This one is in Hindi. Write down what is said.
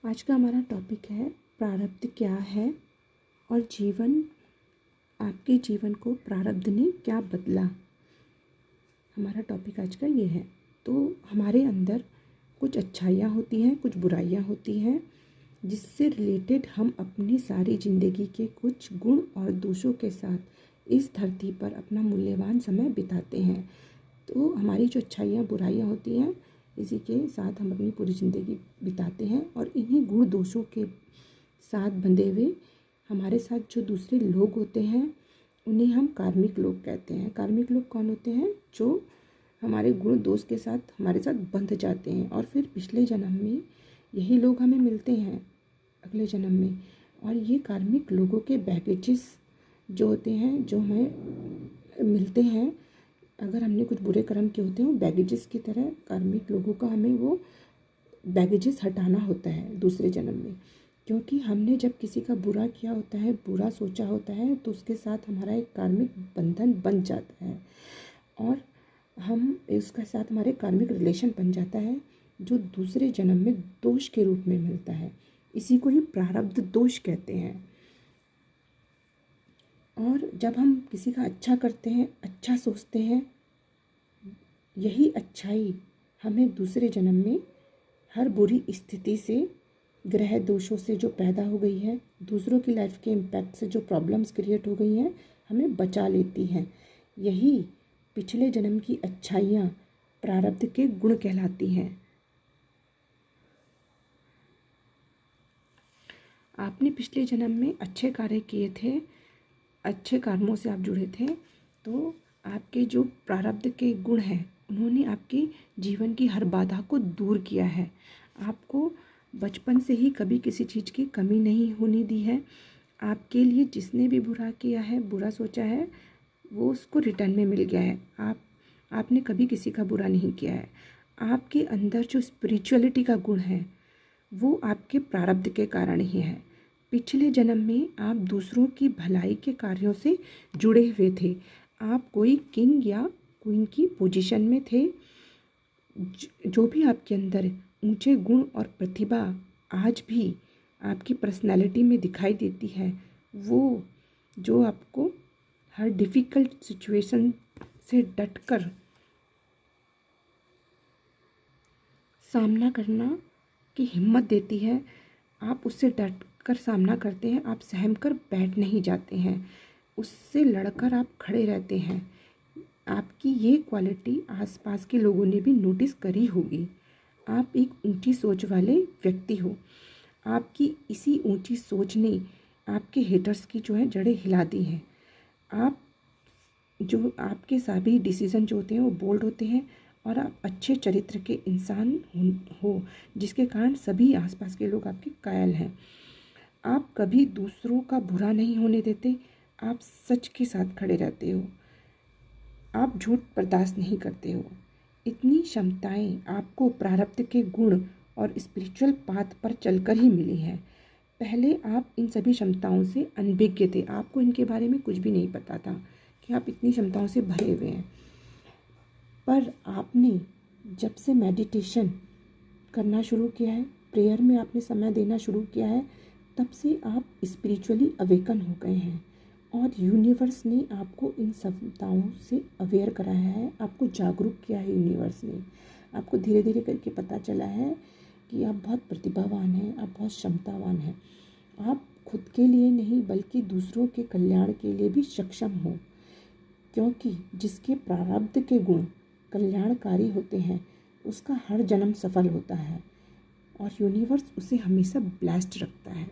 आज का हमारा टॉपिक है प्रारब्ध क्या है और आपके जीवन को प्रारब्ध ने क्या बदला। हमारा टॉपिक आज का ये है। तो हमारे अंदर कुछ अच्छाइयाँ होती हैं, कुछ बुराइयाँ होती हैं, जिससे रिलेटेड हम अपनी सारी ज़िंदगी के कुछ गुण और दोषों के साथ इस धरती पर अपना मूल्यवान समय बिताते हैं। तो हमारी जो अच्छाइयाँ बुराइयाँ होती हैं, इसी के साथ हम अपनी पूरी ज़िंदगी बिताते हैं और इन्हीं गुण दोषों के साथ बंधे हुए हमारे साथ जो दूसरे लोग होते हैं उन्हें हम कार्मिक लोग कहते हैं। कार्मिक लोग कौन होते हैं? जो हमारे गुण दोष के साथ हमारे साथ बंध जाते हैं और फिर पिछले जन्म में यही लोग हमें मिलते हैं अगले जन्म में। और ये कार्मिक लोगों के बैगेजेस जो होते हैं, जो हमें मिलते हैं, अगर हमने कुछ बुरे कर्म किए होते हैं, बैगेजेस की तरह कार्मिक लोगों का हमें वो बैगेजेस हटाना होता है दूसरे जन्म में। क्योंकि हमने जब किसी का बुरा किया होता है, बुरा सोचा होता है, तो उसके साथ हमारा एक कार्मिक बंधन बन जाता है और हम इसके साथ हमारे कार्मिक रिलेशन बन जाता है, जो दूसरे जन्म में दोष के रूप में मिलता है। इसी को ही प्रारब्ध दोष कहते हैं। और जब हम किसी का अच्छा करते हैं, अच्छा सोचते हैं, यही अच्छाई हमें दूसरे जन्म में हर बुरी स्थिति से, ग्रह दोषों से जो पैदा हो गई है, दूसरों की लाइफ के इम्पैक्ट से जो प्रॉब्लम्स क्रिएट हो गई हैं, हमें बचा लेती हैं। यही पिछले जन्म की अच्छाइयाँ प्रारब्ध के गुण कहलाती हैं। आपने पिछले जन्म में अच्छे कार्य किए थे, अच्छे कर्मों से आप जुड़े थे, तो आपके जो प्रारब्ध के गुण हैं उन्होंने आपके जीवन की हर बाधा को दूर किया है। आपको बचपन से ही कभी किसी चीज़ की कमी नहीं होने दी है। आपके लिए जिसने भी बुरा किया है, बुरा सोचा है, वो उसको रिटर्न में मिल गया है। आपने कभी किसी का बुरा नहीं किया है। आपके अंदर जो स्पिरिचुअलिटी का गुण है वो आपके प्रारब्ध के कारण ही है। पिछले जन्म में आप दूसरों की भलाई के कार्यों से जुड़े हुए थे। आप कोई किंग या क्वीन की पोजीशन में थे। जो भी आपके अंदर ऊंचे गुण और प्रतिभा आज भी आपकी पर्सनालिटी में दिखाई देती है, वो जो आपको हर डिफ़िकल्ट सिचुएशन से डटकर सामना करना की हिम्मत देती है, आप उससे डटकर सामना करते हैं। आप सहम कर बैठ नहीं जाते हैं, उससे लड़कर आप खड़े रहते हैं। आपकी ये क्वालिटी आसपास के लोगों ने भी नोटिस करी होगी। आप एक ऊंची सोच वाले व्यक्ति हो। आपकी इसी ऊंची सोच ने आपके हेटर्स की जो है जड़ें हिला दी हैं। आपके सभी डिसीज़न जो होते हैं वो बोल्ड होते हैं और आप अच्छे चरित्र के इंसान हो, जिसके कारण सभी आसपास के लोग आपके कायल हैं। आप कभी दूसरों का बुरा नहीं होने देते। आप सच के साथ खड़े रहते हो। आप झूठ बर्दाश्त नहीं करते हो। इतनी क्षमताएं आपको प्रारब्ध के गुण और स्पिरिचुअल पाथ पर चलकर ही मिली हैं। पहले आप इन सभी क्षमताओं से अनभिज्ञ थे। आपको इनके बारे में कुछ भी नहीं पता था कि आप इतनी क्षमताओं से भरे हुए हैं। पर आपने जब से मेडिटेशन करना शुरू किया है, प्रेयर में आपने समय देना शुरू किया है, तब से आप स्पिरिचुअली अवेकन हो गए हैं और यूनिवर्स ने आपको इन क्षमताओं से अवेयर कराया है, आपको जागरूक किया है। यूनिवर्स ने आपको धीरे धीरे करके पता चला है कि आप बहुत प्रतिभावान हैं, आप बहुत क्षमतावान हैं। आप खुद के लिए नहीं बल्कि दूसरों के कल्याण के लिए भी सक्षम हो, क्योंकि जिसके प्रारब्ध के गुण कल्याणकारी होते हैं उसका हर जन्म सफल होता है और यूनिवर्स उसे हमेशा ब्लेस्ड रखता है।